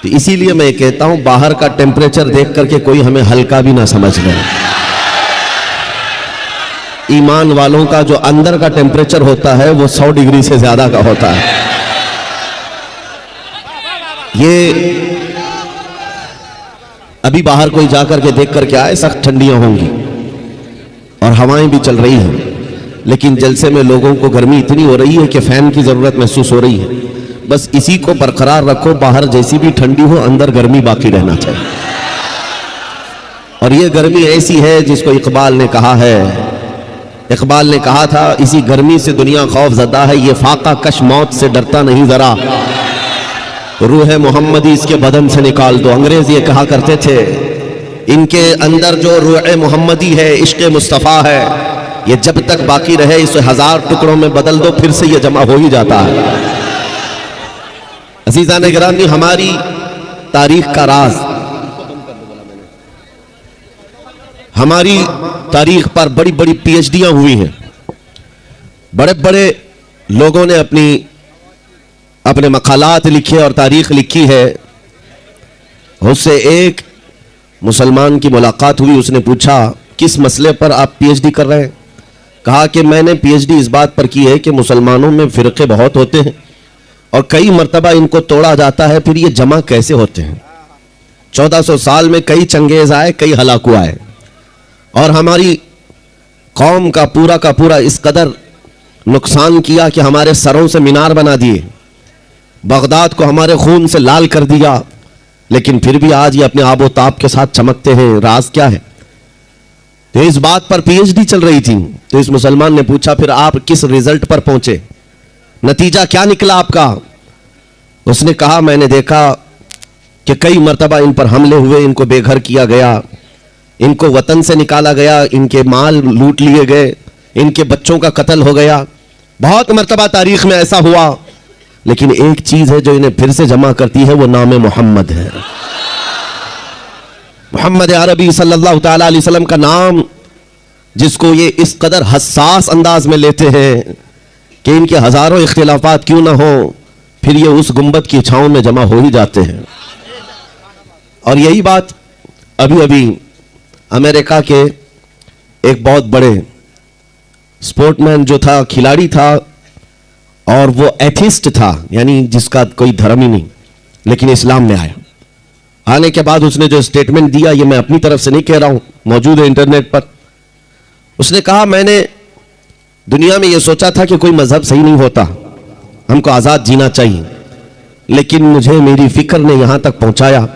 तो इसीलिए मैं कहता हूं बाहर का टेम्परेचर देख करके कोई हमें हल्का भी ना समझ ले। ईमान वालों का जो अंदर का टेम्परेचर होता है वो 100 डिग्री से ज्यादा का होता है। ये अभी बाहर कोई जाकर के देख करके आए, सख्त ठंडियां होंगी और हवाएं भी चल रही हैं, लेकिन जलसे में लोगों को गर्मी इतनी हो रही है कि फैन की जरूरत महसूस हो रही है। बस इसी को बरकरार रखो, बाहर जैसी भी ठंडी हो अंदर गर्मी बाकी रहना चाहिए। और ये गर्मी ऐसी है जिसको इकबाल ने कहा है, इकबाल ने कहा था इसी गर्मी से दुनिया खौफजदा है, ये फाका कश मौत से डरता नहीं जरा, रूह मोहम्मदी इसके बदन से निकाल दो। अंग्रेज ये कहा करते थे इनके अंदर जो रूह मोहम्मदी है, इश्क मुस्तफ़ा है, ये जब तक बाकी रहे इसे 1000 टुकड़ों में बदल दो फिर से ये जमा हो ही जाता है। अज़ीज़ान गिरामी, हमारी तारीख का राज, हमारी तारीख पर बड़ी बड़ी पीएचडियां हुई हैं, बड़े बड़े लोगों ने अपने मकालात लिखे और तारीख लिखी है। उससे एक मुसलमान की मुलाकात हुई, उसने पूछा किस मसले पर आप पीएचडी कर रहे हैं? कहा कि मैंने पीएचडी इस बात पर की है कि मुसलमानों में फ़िरक़े बहुत होते हैं और कई मर्तबा इनको तोड़ा जाता है, फिर ये जमा कैसे होते हैं। 1400 साल में कई चंगेज़ आए, कई हलाकू आए और हमारी कौम का पूरा इस कदर नुकसान किया कि हमारे सरों से मीनार बना दिए, बगदाद को हमारे खून से लाल कर दिया, लेकिन फिर भी आज ये अपने आबो ताब के साथ चमकते हैं। राज क्या है? तो इस बात पर पीएचडी चल रही थी। तो इस मुसलमान ने पूछा फिर आप किस रिजल्ट पर पहुंचे, नतीजा क्या निकला आपका? उसने कहा मैंने देखा कि कई मर्तबा इन पर हमले हुए, इनको बेघर किया गया, इनको वतन से निकाला गया, इनके माल लूट लिए गए, इनके बच्चों का कत्ल हो गया। बहुत मर्तबा तारीख में ऐसा हुआ, लेकिन एक चीज है जो इन्हें फिर से जमा करती है, वो नाम मोहम्मद है। मोहम्मद अरबी सल्लल्लाहु तआला अलैहि वसल्लम का नाम, जिसको ये इस कदर हसास अंदाज में लेते हैं कि इनके हजारों इख्तिलाफात क्यों ना हो, फिर ये उस गुंबद की छांव में जमा हो ही जाते हैं। और यही बात अभी अभी अमेरिका के एक बहुत बड़े स्पोर्टमैन जो था, खिलाड़ी था, और वो एथिस्ट था, यानी जिसका कोई धर्म ही नहीं, लेकिन इस्लाम में आया। आने के बाद उसने जो स्टेटमेंट दिया, ये मैं अपनी तरफ से नहीं कह रहा हूं, मौजूद है इंटरनेट पर। उसने कहा मैंने दुनिया में ये सोचा था कि कोई मजहब सही नहीं होता, हमको आज़ाद जीना चाहिए, लेकिन मुझे मेरी फिक्र ने यहां तक पहुंचाया।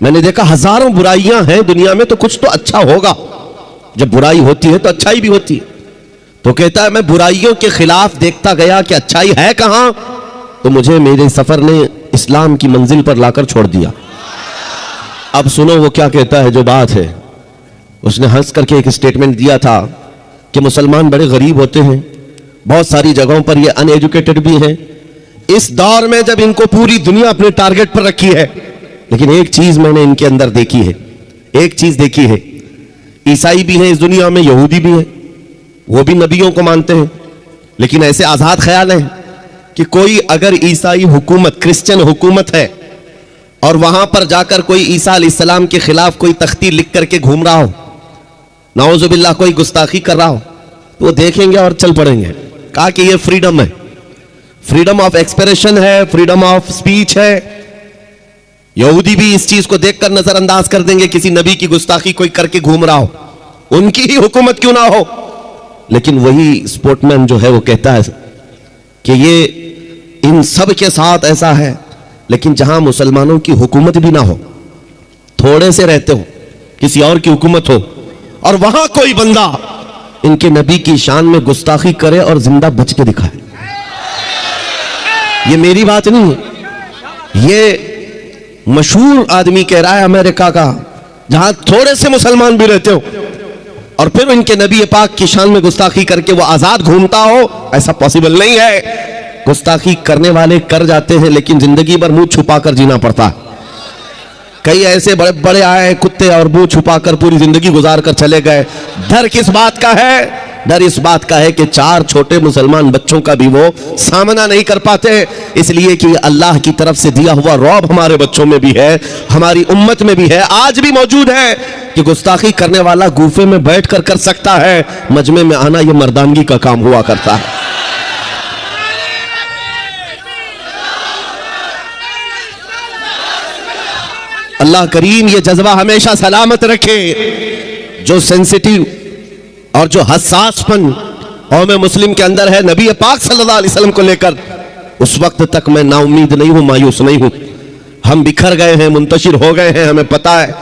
मैंने देखा हजारों बुराइयां हैं दुनिया में, तो कुछ तो अच्छा होगा। जब बुराई होती है तो अच्छाई भी होती है। तो कहता है मैं बुराइयों के खिलाफ देखता गया कि अच्छाई है कहां, तो मुझे मेरे सफर ने इस्लाम की मंजिल पर लाकर छोड़ दिया। अब सुनो वो क्या कहता है, जो बात है। उसने हंस करके एक स्टेटमेंट दिया था कि मुसलमान बड़े गरीब होते हैं, बहुत सारी जगहों पर ये अनएजुकेटेड भी हैं। इस दौर में जब इनको पूरी दुनिया अपने टारगेट पर रखी है, लेकिन एक चीज मैंने इनके अंदर देखी है, एक चीज देखी है, ईसाई भी है इस दुनिया में, यहूदी भी है, वो भी नबियों को मानते हैं, लेकिन ऐसे आजाद ख्याल है कि कोई अगर ईसाई हुकूमत, क्रिश्चियन हुकूमत है और वहां पर जाकर कोई ईसा अलैहिस्सलाम के खिलाफ कोई तख्ती लिख करके घूम रहा हो, नाउजुबिल्लाह कोई गुस्ताखी कर रहा हो, तो वो देखेंगे और चल पड़ेंगे। कहा कि ये फ्रीडम है, फ्रीडम ऑफ एक्सप्रेशन है, फ्रीडम ऑफ स्पीच है। यहूदी भी इस चीज को देखकर नजरअंदाज कर देंगे, किसी नबी की गुस्ताखी कोई करके घूम रहा हो, उनकी ही हुकूमत क्यों ना हो। लेकिन वही स्पोर्टमैन जो है वो कहता है कि ये इन सब के साथ ऐसा है, लेकिन जहां मुसलमानों की हुकूमत भी ना हो, थोड़े से रहते हो, किसी और की हुकूमत हो, और वहां कोई बंदा इनके नबी की शान में गुस्ताखी करे और जिंदा बच के दिखाए। ये मेरी बात नहीं है, ये मशहूर आदमी कह रहा है अमेरिका का, जहां थोड़े से मुसलमान भी रहते हो और फिर इनके नबी पाक की शान में गुस्ताखी करके वो आजाद घूमता हो, ऐसा पॉसिबल नहीं है। गुस्ताखी करने वाले कर जाते हैं, लेकिन जिंदगी भर मुंह छुपा कर जीना पड़ता है। कई ऐसे बड़े बड़े आए कुत्ते और मुंह छुपाकर पूरी जिंदगी गुजार कर चले गए। डर किस बात का है? डर इस बात का है कि 4 छोटे मुसलमान बच्चों का भी वो सामना नहीं कर पाते, इसलिए कि अल्लाह की तरफ से दिया हुआ रौब हमारे बच्चों में भी है, हमारी उम्मत में भी है, आज भी मौजूद है कि गुस्ताखी करने वाला गुफे में बैठ कर सकता है, मजमे में आना यह मर्दानगी का काम हुआ करता है। अल्लाह करीम ये जज्बा हमेशा सलामत रखे। जो सेंसिटिव और जो हसासपन कौम मुस्लिम के अंदर है नबी पाक सल्लल्लाहु अलैहि वसल्लम को लेकर, उस वक्त तक मैं नाउमीद नहीं हूं, मायूस नहीं हूं। हम बिखर गए हैं, मुंतशिर हो गए हैं, हमें पता है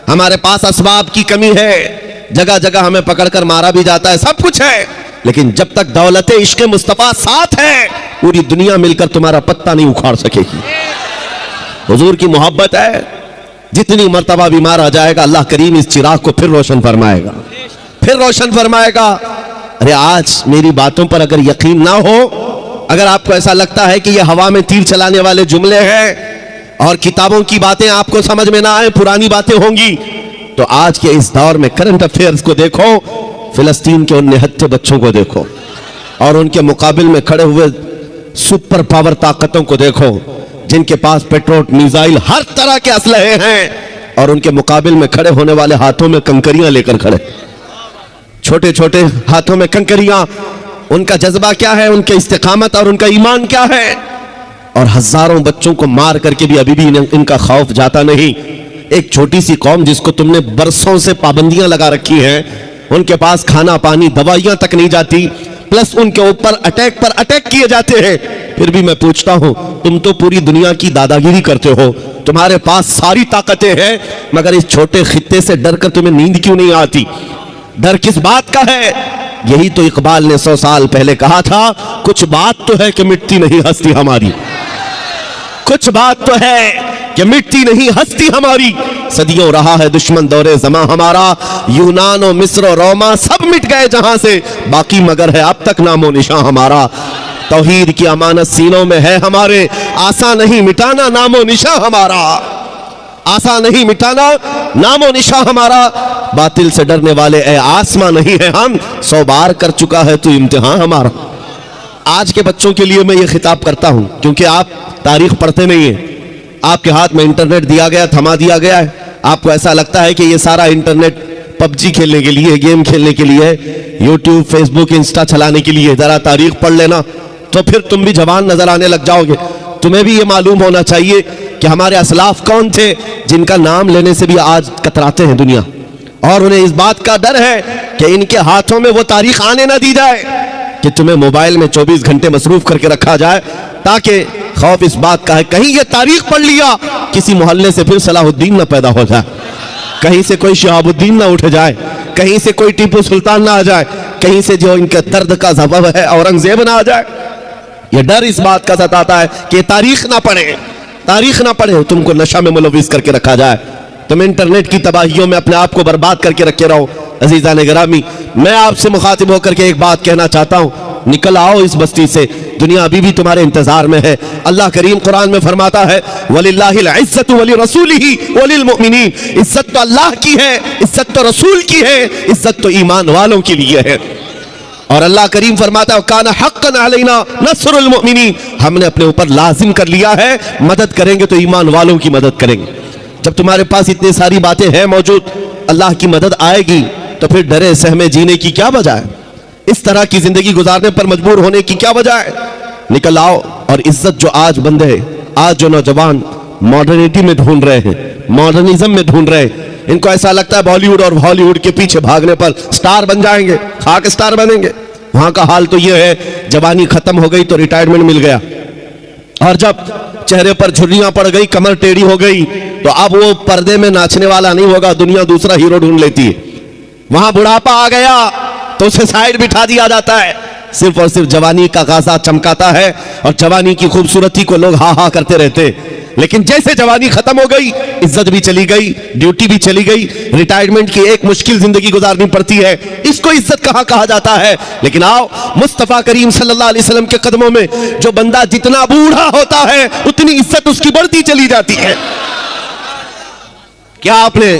हमारे पास असबाब की कमी है, जगह जगह हमें पकड़कर मारा भी जाता है, सब कुछ है, लेकिन जब तक दौलत इश्क मुस्तफा साथ है पूरी दुनिया मिलकर तुम्हारा पत्ता नहीं उखाड़ सकेगी। हुजूर की मोहब्बत है, जितनी मर्तबा भी मारा जाएगा अल्लाह करीम इस चिराग को फिर रोशन फरमाएगा, फिर रोशन फरमाएगा। अरे आज मेरी बातों पर अगर यकीन ना हो, अगर आपको ऐसा लगता है कि ये हवा में तीर चलाने वाले जुमले हैं और किताबों की बातें आपको समझ में ना आए, पुरानी बातें होंगी, तो आज के इस दौर में करंट अफेयर्स को देखो, फिलिस्तीन के उन निहत्थे बच्चों को देखो और उनके मुकाबिल में खड़े हुए सुपर पावर ताकतों को देखो, जिनके पास पेट्रोल, मिसाइल, हर तरह के असलहे हैं, और उनके मुकाबिल में खड़े होने वाले हाथों में कंकरियां लेकर खड़े, छोटे छोटे हाथों में कंकरियां। उनका जज्बा क्या है, उनके इस्तिकामत और उनका ईमान क्या है, और हजारों बच्चों को मार करके भी अभी भी इनका खौफ जाता नहीं। एक छोटी सी कौम जिसको तुमने बरसों से पाबंदियां लगा रखी हैं, उनके पास खाना पानी दवाइयां तक नहीं जाती, प्लस उनके ऊपर अटैक पर अटैक किए जाते हैं, फिर भी मैं पूछता हूं तुम तो पूरी दुनिया की दादागिरी करते हो, तुम्हारे पास सारी ताकतें हैं, मगर इस छोटे खित्ते से डर कर तुम्हें नींद क्यों नहीं आती? डर किस बात का है? यही तो इकबाल ने 100 साल पहले कहा था, कुछ बात तो है कि मिटती नहीं हस्ती हमारी, कुछ बात तो है कि मिटती नहीं हस्ती हमारी। सदियों रहा है दुश्मन दौरे जमा हमारा, यूनान और मिस्र और रोमा सब मिट गए जहां से, बाकी मगर है अब तक नामो निशान हमारा। तौहीद की अमानत सीनों में है हमारे, आसा नहीं मिटाना नामो निशान हमारा, आसा नहीं मिटाना नामो निशान हमारा। बातिल से डरने वाले ए आसमां नहीं है हम, 100 बार कर चुका है तू इम्तिहान हमारा। आज के बच्चों के लिए मैं ये खिताब करता हूं, क्योंकि आप तारीख पढ़ते नहीं है, आपके हाथ में इंटरनेट दिया गया, थमा दिया गया है, आपको ऐसा लगता है कि ये सारा इंटरनेट पबजी खेलने के लिए, गेम खेलने के लिए, यूट्यूब, फेसबुक, इंस्टा चलाने के लिए। जरा तारीख पढ़ लेना तो फिर तुम भी जवान नजर आने लग जाओगे। तुम्हें भी ये मालूम होना चाहिए कि हमारे असलाफ कौन थे जिनका नाम लेने से भी आज कतराते हैं दुनिया, और उन्हें इस बात का डर है कि इनके हाथों में वो तारीख आने ना दी जाए कि तुम्हें मोबाइल में 24 घंटे मसरूफ करके रखा जाए, ताकि खौफ इस बात का है कहीं ये तारीख पढ़ लिया किसी मोहल्ले से फिर सलाहुद्दीन ना पैदा हो जाए, कहीं से कोई शहाबुद्दीन ना उठ जाए, कहीं से कोई टीपू सुल्तान ना आ जाए, कहीं से जो इनके दर्द का सबब है औरंगजेब ना आ जाए। ये डर इस बात का सताता है कि तारीख ना पढ़े, तारीख ना पढ़े, तुमको नशा में मुलविस करके रखा जाए, तुम इंटरनेट की तबाहियों में अपने आप को बर्बाद करके रखे रहो। अजीज़ान गिरामी, मैं आपसे मुखातिब होकर के एक बात कहना चाहता हूं, निकल आओ इस बस्ती से, दुनिया अभी भी तुम्हारे इंतजार में है। अल्लाह करीम कुरान में फरमाता है, वलिल्लाहिल इज्जतु वली रसूलिही वलिल मुमिनीन, इज्जत तो अल्लाह की है, इज्जत तो रसूल की है, इज्जत तो ईमान वालों के लिए है। और अल्लाह करीम फरमाता है, काना हक्कन अलैना नस्रुल मुमिनीन, हमने अपने ऊपर लाजिम कर लिया है, मदद करेंगे तो ईमान वालों की मदद करेंगे। जब तुम्हारे पास इतनी सारी बातें हैं मौजूद, अल्लाह की मदद आएगी तो फिर डरे सहमे जीने की क्या वजह है? इस तरह की जिंदगी गुजारने पर मजबूर होने की क्या वजह है? निकल आओ। और इज्जत जो आज बंदे, आज जो नौजवान मॉडर्निटी में ढूंढ रहे हैं, मॉडर्निज्म में ढूंढ रहे हैं, इनको ऐसा लगता है बॉलीवुड और हॉलीवुड के पीछे भागने पर स्टार बन जाएंगे, खाक स्टार बनेंगे। वहां का हाल तो यह है, जवानी खत्म हो गई तो रिटायरमेंट मिल गया, और जब चेहरे पर झुर्रियां पड़ गई, कमर टेढ़ी हो गई, तो अब वो पर्दे में नाचने वाला नहीं होगा, दुनिया दूसरा हीरो ढूंढ लेती है। वहां बुढ़ापा आ गया तो उसे साइड बिठा दिया जाता है, सिर्फ और सिर्फ जवानी का गाजा चमकाता है और जवानी की खूबसूरती को लोग हा हा करते रहते। लेकिन जैसे जवानी खत्म हो गई, इज्जत भी चली गई, ड्यूटी भी चली गई, रिटायरमेंट की एक मुश्किल जिंदगी गुजारनी पड़ती है, इसको इज्जत कहां कहा जाता है? लेकिन आओ, मुस्तफा करीम सल्लल्लाहु अलैहि वसल्लम के कदमों में जो बंदा जितना बूढ़ा होता है उतनी इज्जत उसकी बढ़ती चली जाती है। क्या आपने,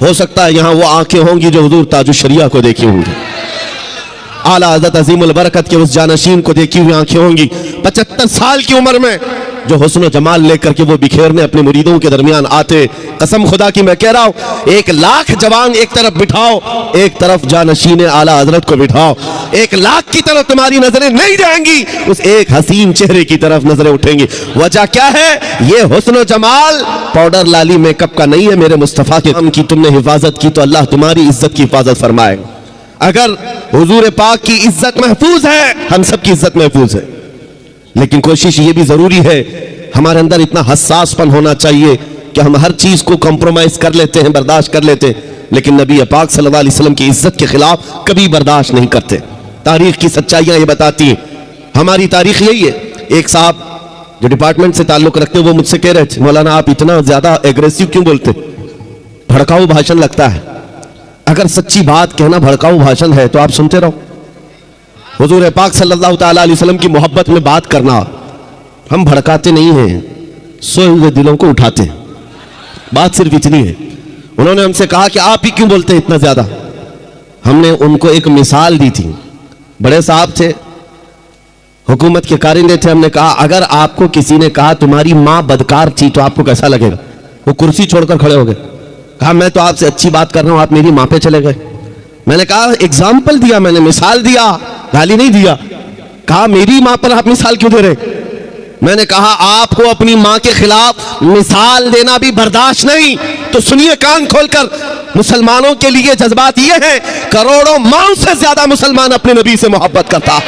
हो सकता है यहां वो आंखें होंगी जो हुजूर ताजुश शरिया को देखी होंगी, आला हज़रत अज़ीमुल बरकत के उस जानशीन को देखी हुई आंखें होंगी 75 साल की उम्र में, जो हुस्न जमाल लेकर के वो बिखेरने अपने मुरीदों के दरमियान आते। कसम खुदा की मैं कह रहा हूं, 1 लाख जवान एक तरफ बिठाओ, एक तरफ जानशीन आला हजरत को बिठाओ, 1 लाख की तरफ तुम्हारी नजरें नहीं जाएंगी, उस एक हसीन चेहरे की तरफ नजरें उठेंगी। वजह क्या है? ये हुस्न जमाल पाउडर लाली मेकअप का नहीं है। मेरे मुस्तफा के नाम की तुमने हिफाजत की तो अल्लाह तुम्हारी इज्जत की हिफाजत फरमाएगा। अगर हुजूर पाक की इज्जत महफूज है, हम सब की इज्जत महफूज है। लेकिन कोशिश ये भी जरूरी है, हमारे अंदर इतना हसासपन होना चाहिए कि हम हर चीज को कॉम्प्रोमाइज कर लेते हैं, बर्दाश्त कर लेते हैं, लेकिन नबी पाक सल्लल्लाहु अलैहि वसल्लम की इज्जत के खिलाफ कभी बर्दाश्त नहीं करते। तारीख की सच्चाइयां ये बताती हैं, हमारी तारीख यही है। एक साहब जो डिपार्टमेंट से ताल्लुक रखते हैं वो मुझसे कह रहे थे, मौलाना आप इतना ज्यादा एग्रेसिव क्यों बोलते, भड़काऊ भाषण लगता है। अगर सच्ची बात कहना भड़काऊ भाषण है तो आप सुनते रहो। हुजूर पाक सल्लल्लाहु ताला अलैहि वसल्लम की मोहब्बत में बात करना, हम भड़काते नहीं हैं, सोए हुए दिलों को उठाते हैं। बात सिर्फ इतनी है। उन्होंने हमसे कहा कि आप ही क्यों बोलते हैं इतना ज्यादा। हमने उनको एक मिसाल दी थी। बड़े साहब थे, हुकूमत के कारिंदे थे। हमने कहा अगर आपको किसी ने कहा तुम्हारी मां बदकार थी तो आपको कैसा लगेगा? वो कुर्सी छोड़कर खड़े हो गए। कहा मैं तो आपसे अच्छी बात कर रहा हूं, आप मेरी मां पे चले गए। मैंने कहा एग्जाम्पल दिया, मैंने मिसाल दिया, गाली नहीं दिया। कहा मेरी मां पर आप मिसाल क्यों दे रहे? मैंने कहा आपको अपनी मां के खिलाफ मिसाल देना भी बर्दाश्त नहीं। तो सुनिए कान खोलकर, मुसलमानों के लिए जज्बात ये है, करोड़ों माओं से ज्यादा मुसलमान अपने नबी से मोहब्बत करता।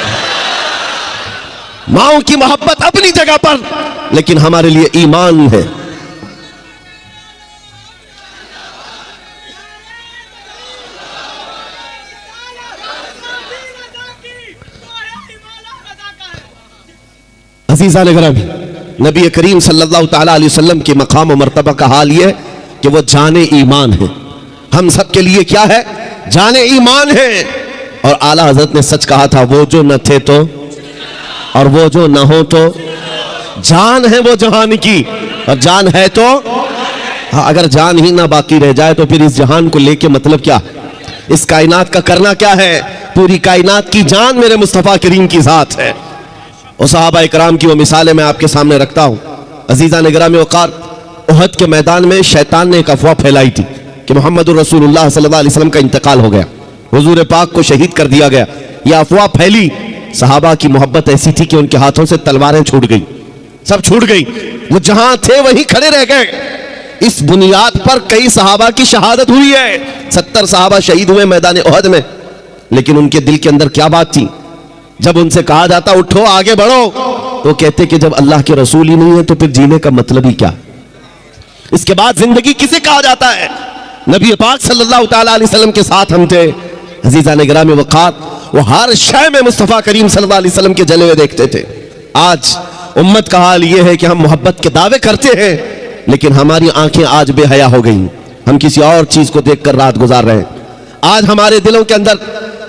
माओं की मोहब्बत अपनी जगह पर, लेकिन हमारे लिए ईमान है। अज़ीज़ान गिरामी, नबी करीम सल्लल्लाहु ताला अलैहि वसल्लम के मकाम और मर्तबा का हाल ये कि वो जाने ईमान है। हम सब के लिए क्या है? जाने ईमान है। और आला हजरत ने सच कहा था, वो जो न थे तो और वो जो न हो तो जान है वो जहान की, और जान है तो हाँ, अगर जान ही ना बाकी रह जाए तो फिर इस जहान को लेके मतलब क्या? इस कायनात का करना क्या है? पूरी कायनात की जान मेरे मुस्तफा करीम की जात है। और सहाबा इकराम की वो मिसालें मैं आपके सामने रखता हूं। अज़ीज़ान गिरामी वक़ार, उहद के मैदान में शैतान ने एक अफवाह फैलाई थी कि मोहम्मद रसूलुल्लाह सल्लल्लाहु अलैहि वसल्लम का इंतकाल हो गया, हुजूर पाक को शहीद कर दिया गया। यह अफवाह फैली। सहाबा की मोहब्बत ऐसी थी कि उनके हाथों से तलवारें छूट गई, सब छूट गई। वो जहां थे वहीं खड़े रह गए। इस बुनियाद पर कई सहाबा की शहादत हुई है। 70 सहाबा शहीद हुए मैदान उहद में। लेकिन उनके दिल के अंदर क्या बात थी? जब उनसे कहा जाता उठो आगे बढ़ो, तो कहते कि जब अल्लाह के रसूल ही नहीं है तो फिर जीने का मतलब ही क्या? इसके बाद जिंदगी किसे कहा जाता है? नबी पाक सल्लल्लाहु ताला अलैहि वसल्लम के साथ हम थे। अज़ीज़ान गिरामी वक़ात, वो हर शय में मुस्तफ़ा करीम सल्लल्लाहु अलैहि वसल्लम के जलवे देखते थे। आज उम्मत का हाल ये है कि हम मोहब्बत के दावे करते हैं, लेकिन हमारी आंखें आज बेहया हो गई। हम किसी और चीज को देखकर रात गुजार रहे हैं। आज हमारे दिलों के अंदर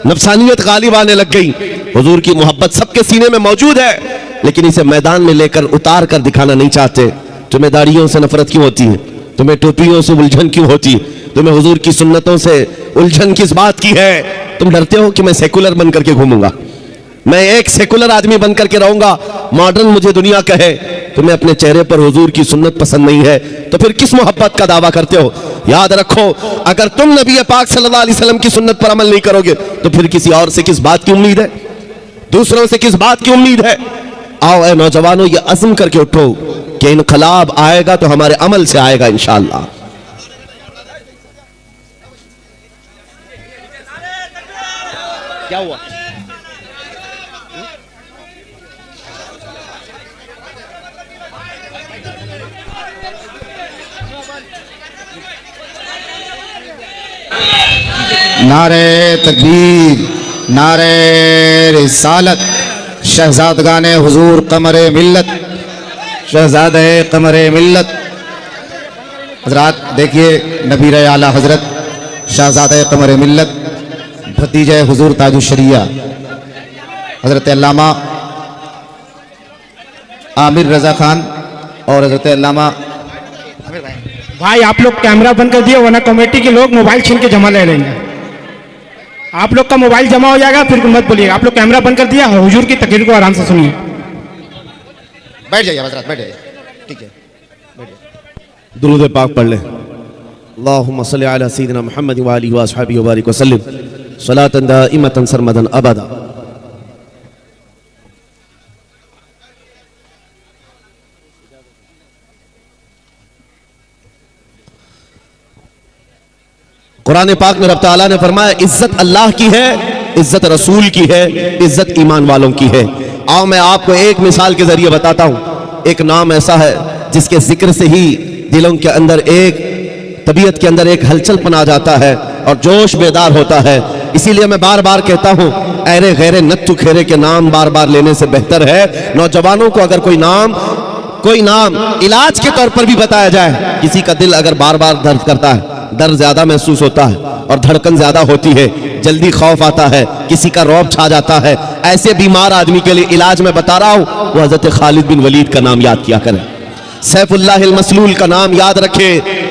नफसानियत गालिब आने लग गई। हुजूर की मोहब्बत सबके सीने में मौजूद है, लेकिन इसे मैदान में लेकर उतार कर दिखाना नहीं चाहते। तुम्हें दाढ़ियों से नफरत क्यों होती है? तुम्हें टोपियों से उलझन क्यों होती है? तुम्हें हुजूर की सुन्नतों से उलझन किस बात की है? तुम डरते हो कि मैं सेकुलर बन करके घूमूंगा, मैं एक सेकुलर आदमी बन करके रहूंगा, मॉडर्न मुझे दुनिया कहे। तुम्हें अपने चेहरे पर हुजूर की सुन्नत पसंद नहीं है तो फिर किस मोहब्बत का दावा करते हो? याद रखो, अगर तुम नबी पाक सल्लल्लाहु अलैहि वसल्लम की सुन्नत पर अमल नहीं करोगे तो फिर किसी और से किस बात की उम्मीद है? दूसरों से किस बात की उम्मीद है? आओ ऐ नौजवानों, ये अज़्म करके उठो कि इनकलाब आएगा तो हमारे अमल से आएगा इंशाअल्लाह। क्या हुआ? नारे तकबीर, नारे रिसालत, शहजादगाने हुजूर कमरे मिल्लत, शहजादे कमरे मिल्लत। हजरात देखिए, नबी आला हजरत शहजादे कमरे मिल्लत, भतीजे हुजूर ताजुशरिया हजरत अल्लामा आमिर रजा खान और हजरत अल्लामा। भाई आप लोग कैमरा बंद कर दिए वरना कमेटी के लोग मोबाइल छीन के जमा ले लेंगे। आप लोग का मोबाइल जमा हो जाएगा, फिर मत बोलिएगा। आप लोग कैमरा बंद कर दिया, हुजूर की तकरीर को आराम से सुनिए। बैठ जाइए हजरत, बैठ जाइए, ठीक है। दुरूद पाक पढ़ लें। अल्लाहुम्मा सल्ली अला सय्यिदिना मुहम्मद व आलिहि व अस्हाबिहि व बारिक वसल्लिम सलातन दाइमतन सरमदन अबदा। कुरान पाक में रब तआला ने फरमाया इज्जत अल्लाह की है, इज्जत रसूल की है, इज्जत ईमान वालों की है। आओ मैं आपको एक मिसाल के जरिए बताता हूं। एक नाम ऐसा है जिसके जिक्र से ही दिलों के अंदर एक तबीयत के अंदर एक हलचल पना जाता है और जोश बेदार होता है। इसीलिए मैं बार बार कहता हूं, ऐरे गैरे नत्थु खेरे के नाम बार बार लेने से बेहतर है नौजवानों को अगर कोई नाम इलाज के तौर पर भी बताया जाए। किसी का दिल अगर बार बार दर्द करता है, दर्द ज्यादा महसूस होता है और धड़कन ज्यादा होती है, जल्दी खौफ आता है, किसी का रौब छा जाता है, ऐसे बीमार आदमी के लिए इलाज मैं बता रहा हूं, वो हजरत खालिद बिन वलीद का नाम याद किया करें। सैफुल्लाहिल मसलूल का नाम याद रखे।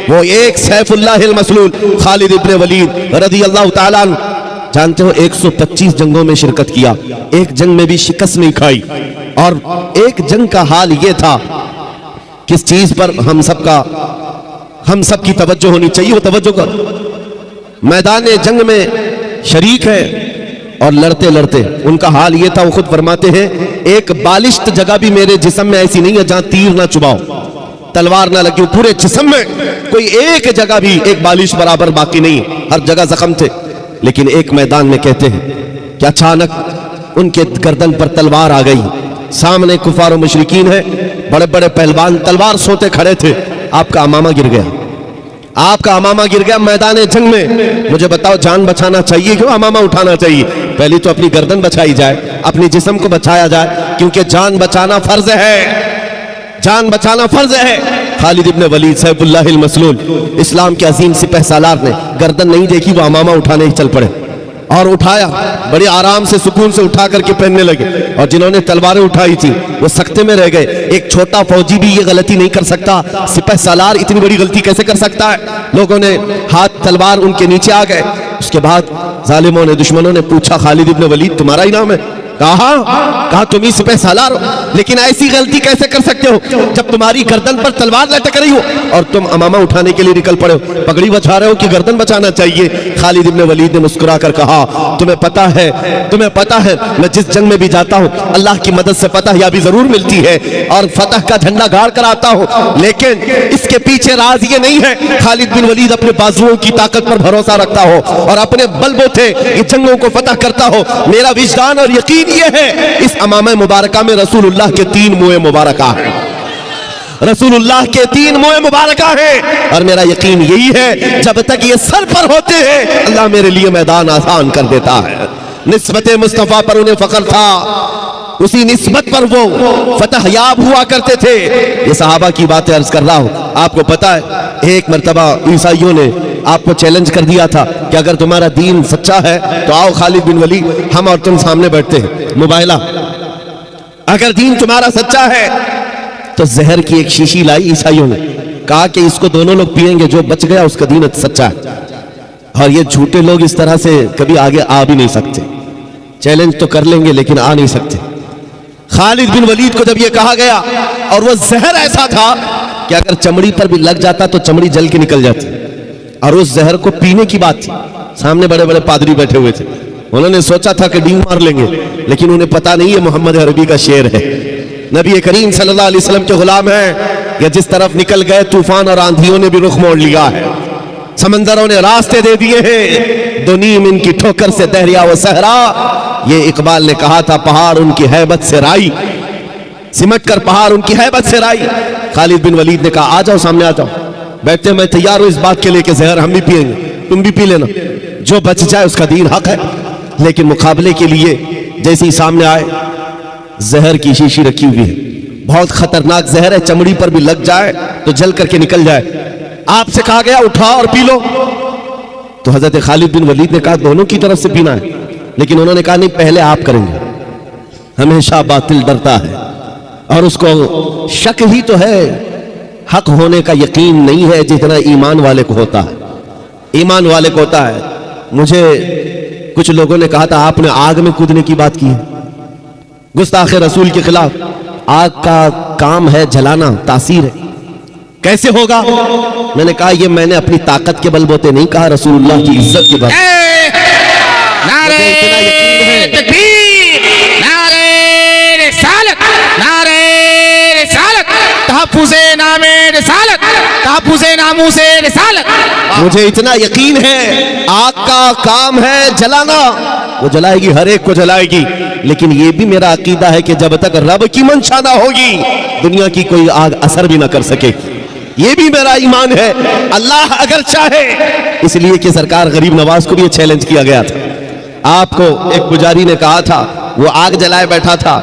वो एक सैफुल्लाहिल मसलूल खालिद इब्न वलीद रज़ी अल्लाह ताला अन्हु, जानते हो 125 जंगों में शिरकत किया, एक जंग में भी शिकस्त नहीं खाई। और एक जंग का हाल ये था, किस चीज पर हम सब की तवज्जो होनी चाहिए, वो तवज्जो कर। मैदान जंग में शरीक है और लड़ते लड़ते उनका हाल ये था, वो खुद फरमाते हैं एक बालिश्त जगह भी मेरे जिस्म में ऐसी नहीं है जहां तीर ना चुभाओ, तलवार ना लगी। पूरे जिस्म में कोई एक जगह भी एक बालिश बराबर बाकी नहीं है, हर जगह जख्म थे। लेकिन एक मैदान में कहते हैं कि अचानक उनके गर्दन पर तलवार आ गई। सामने कुफार और मुशरिकीन है, बड़े बड़े पहलवान तलवार सोते खड़े थे। आपका अमामा गिर गया, आपका अमामा गिर गया मैदान जंग में। मुझे बताओ जान बचाना चाहिए क्यों अमामा उठाना चाहिए? पहले तो अपनी गर्दन बचाई जाए, अपनी जिस्म को बचाया जाए, क्योंकि जान बचाना फर्ज है, जान बचाना फर्ज है। खालिद इब्न वलीद सैफुल्लाहिल मसलूल, इस्लाम के अजीम सिपह सालार ने गर्दन नहीं देखी, वो अमामा उठाने ही चल पड़े और उठाया, बड़े आराम से सुकून से उठा करके पहनने लगे। और जिन्होंने तलवारें उठाई थी वो सख्ते में रह गए। एक छोटा फौजी भी ये गलती नहीं कर सकता, सिपह सालार इतनी बड़ी गलती कैसे कर सकता है? लोगों ने हाथ तलवार उनके नीचे आ गए। उसके बाद जालिमों ने, दुश्मनों ने पूछा खालिद इब्न वलीद तुम्हारा ही नाम है? कहा तुम ही सिपह सालार हो, लेकिन ऐसी गलती कैसे कर सकते हो जब तुम्हारी गर्दन पर तलवार लटक रही हो और तुम अमामा उठाने के लिए निकल पड़े हो, पगड़ी बचा रहे हो कि गर्दन बचाना चाहिए? खालिद इब्न वलीद ने मुस्कुरा कर कहा तुम्हें पता है मैं जिस जंग में भी जाता हूं अल्लाह की मदद से फतह याबी जरूर मिलती है और फतह का झंडा गाड़ कर आता हूं, लेकिन इसके पीछे राज ये नहीं है खालिद बिन वलीद अपने बाजुओं की ताकत पर भरोसा रखता हो और अपने बलबूते ये जंगों को फतह करता हो। मेरा विजदान और यकीन ये है इस अमामा मुबारका में रसूलुल्लाह के 3 मुँह मुबारका है, रसूलुल्लाह के 3 मुँह मुबारका है। और मेरा यकीन यही है जब तक ये सर पर होते हैं अल्लाह मेरे लिए मैदान आसान कर देता है। निस्बत मुस्तफा पर उन्हें फख्र था, उसी निस्बत पर वो फतह याब हुआ करते थे। ये सहाबा की बातें अर्ज कर रहा हूं। आपको पता है एक मर्तबा ईसाइयों ने आपको चैलेंज कर दिया था कि अगर तुम्हारा दीन सच्चा है तो आओ खालिद बिन वलीद हम और तुम सामने बैठते हैं मुबाइला। अगर दीन तुम्हारा सच्चा है तो जहर की एक शीशी लाई ईसाइयों ने, कहा कि इसको दोनों लोग पिएंगे, जो बच गया उसका दीन सच्चा है। और ये झूठे लोग इस तरह से कभी आगे आ भी नहीं सकते, चैलेंज तो कर लेंगे लेकिन आ नहीं सकते। खालिद बिन वलीद को जब ये कहा गया और वो जहर ऐसा था कि अगर चमड़ी पर भी लग जाता तो चमड़ी जल के निकल जाती, और उस जहर को पीने की बात थी। सामने बड़े बड़े पादरी बैठे हुए थे, उन्होंने सोचा था कि डींग मार लेंगे, लेकिन उन्हें पता नहीं है मोहम्मद अरबी का शेर है, नबी करीम सल्लल्लाहु अलैहि वसल्लम के गुलाम है। या जिस तरफ निकल गए तूफान और आंधियों ने भी रुख मोड़ लिया है, समंदरों ने रास्ते दे दिए हैं, दो नीम इनकी ठोकर से दहरिया व सहरा। ये इकबाल ने कहा था पहाड़ उनकी हैबत से राई, सिमट कर पहाड़ उनकी हैबत से राई। खालिद बिन वलीद ने कहा आ जाओ सामने आ जाओ, बैठते मैं तैयार हूं इस बात के लिए कि जहर हम भी पिएंगे, तुम भी पी लेना, जो बच जाए उसका दीन हक है। लेकिन मुकाबले के लिए जैसे ही सामने आए, जहर की शीशी रखी हुई है, बहुत खतरनाक जहर है, चमड़ी पर भी लग जाए तो जल करके निकल जाए। आपसे कहा गया उठाओ और पी लो। तो हजरत खालिद बिन वलीद ने कहा दोनों की तरफ से पीना है, लेकिन उन्होंने कहा नहीं पहले आप करेंगे। हमेशा बातिल डरता है और उसको शक ही तो है, हक होने का यकीन नहीं है जितना ईमान वाले को होता है। ईमान वाले को होता है। मुझे कुछ लोगों ने कहा था आपने आग में कूदने की बात की है, गुस्ताख रसूल के खिलाफ। आग का काम है जलाना, तासीर है, कैसे होगा? मैंने कहा ये मैंने अपनी ताकत के बलबूते नहीं कहा, रसूलुल्लाह की इज्जत के बल। नारे तकबीर, नारे रिसालत, नारे रिसालत, तहफ्फुज़े नामे रिसालत, तहफ्फुज़े नामूसे रिसालत। मुझे इतना यकीन है आग का काम है जलाना, वो जलाएगी, हर एक को जलाएगी। लेकिन ये भी मेरा अकीदा है कि जब तक रब की मंशा ना होगी दुनिया की कोई आग असर भी ना कर सकेगी। ये भी मेरा ईमान है, अल्लाह अगर चाहे। इसलिए कि सरकार गरीब नवाज को भी चैलेंज किया गया था। आपको एक पुजारी ने कहा था, वो आग जलाए बैठा था,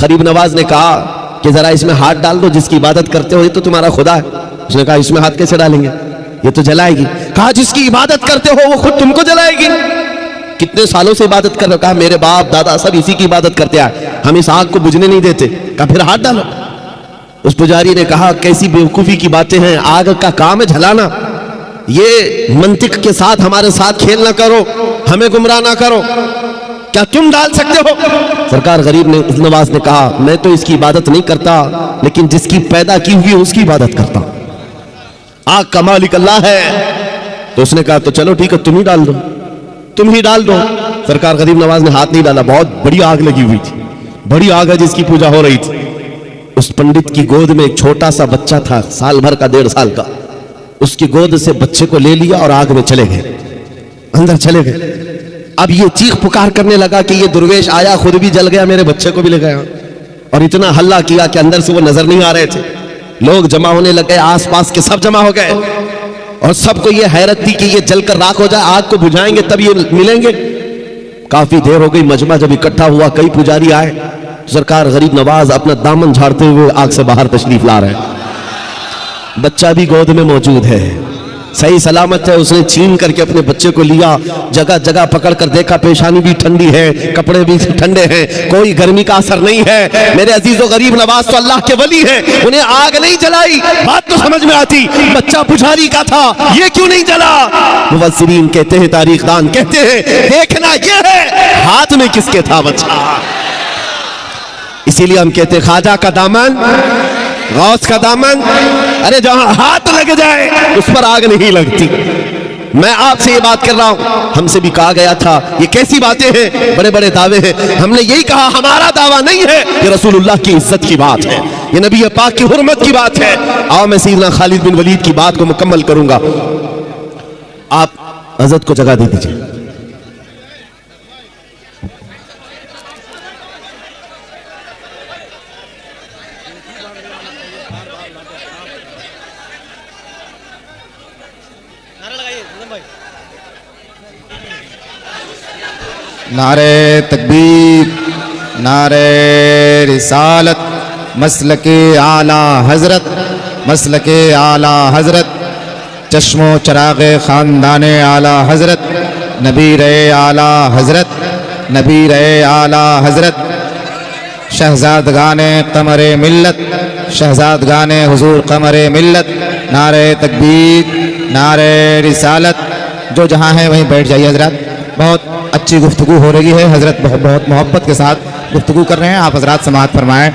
गरीब नवाज ने कहा कि जरा इसमें हाथ डाल दो, जिसकी इबादत करते हो ये तो तुम्हारा खुदा है। उसने कहा इसमें हाथ कैसे डालेंगे, ये तो जलाएगी। कहा जिसकी इबादत करते हो वो खुद तुमको जलाएगी। कितने सालों से इबादत कर रहे हो? कहा मेरे बाप दादा सब इसी की इबादत करते आए, हम इस आग को बुझने नहीं देते। कहा फिर हाथ डालो। उस पुजारी ने कहा कैसी बेवकूफी की बातें हैं, आग का काम है जलाना, ये मंतिक के साथ हमारे साथ खेल ना करो, हमें गुमराह ना करो, क्या तुम डाल सकते हो? सरकार गरीब ने नवाज ने कहा मैं तो इसकी इबादत नहीं करता, लेकिन जिसकी पैदा की हुई उसकी इबादत करता हूं, आग का मालिक अल्लाह है। तो उसने कहा तो चलो ठीक है तुम ही डाल दो, तुम ही डाल दो। सरकार गरीब नवाज ने हाथ नहीं डाला, बहुत बड़ी आग लगी हुई थी, बड़ी आग है जिसकी पूजा हो रही थी। उस पंडित की गोद में एक छोटा सा बच्चा था, साल भर का, 1.5 साल का। उसकी गोद से बच्चे को ले लिया और आग में चले गए, अंदर चले गए। अब ये चीख पुकार करने लगा कि ये दुर्वेश आया, खुद भी जल गया, मेरे बच्चे को भी ले गया। और इतना हल्ला किया कि अंदर से वो नजर नहीं आ रहे थे। लोग जमा होने लगे, आसपास के सब जमा हो गए और सबको ये हैरत थी कि ये जलकर राख हो जाए, आग को बुझाएंगे तब ये मिलेंगे। काफी देर हो गई, मजमा जब इकट्ठा हुआ, कई पुजारी आए। सरकार गरीब नवाज अपना दामन झाड़ते हुए आग से बाहर तशरीफ ला रहे हैं। बच्चा भी गोद में मौजूद है, सही सलामत है। उसने छीन करके अपने बच्चे को लिया, जगह जगह पकड़ कर देखा, पेशानी भी ठंडी है, कपड़े भी ठंडे हैं, कोई गर्मी का असर नहीं है। मेरे अजीजों गरीब नवाज तो अल्लाह के वली है, उन्हें आग नहीं जलाई। बात तो समझ में आती, बच्चा पुजारी का था, ये क्यों नहीं जला? मुफस्सिरीन कहते हैं, तारीखदान कहते हैं, देखना यह है हाथ में किसके था बच्चा। इसीलिए हम कहते हैं ख्वाजा का दामन, गौस का दामन, अरे जहां हाथ लग जाए उस पर आग नहीं लगती। मैं आपसे ये बात कर रहा हूं, हमसे भी कहा गया था ये कैसी बातें हैं, बड़े बड़े दावे हैं। हमने यही कहा हमारा दावा नहीं है, ये रसूलुल्लाह की इज्जत की बात है, ये नबी पाक की हुर्मत की बात है। आओ मैं सैयदना खालिद बिन वलीद की बात को मुकम्मल करूंगा, आप हजरत को जगह दे दीजिए। नारे तकबीर, नारे रिसालत, मसलके आला हजरत, मसलके आला हजरत, चश्मो चरागे ख़ानदाने आला हजरत, नबी रहे आला हजरत, नबी रहे आला हजरत, शहजादगाने कमरे मिल्लत, शहजादगाने हुजूर कमरे मिल्लत। नारे तकबीर, नारे रिसालत। जो जहाँ है वहीं बैठ जाइए हजरत, बहुत अच्छी गुफ्तगू हो रही है, हजरत बहुत मोहब्बत के साथ गुफ्तगू कर रहे हैं, आप हजरत समाअत फरमाएं।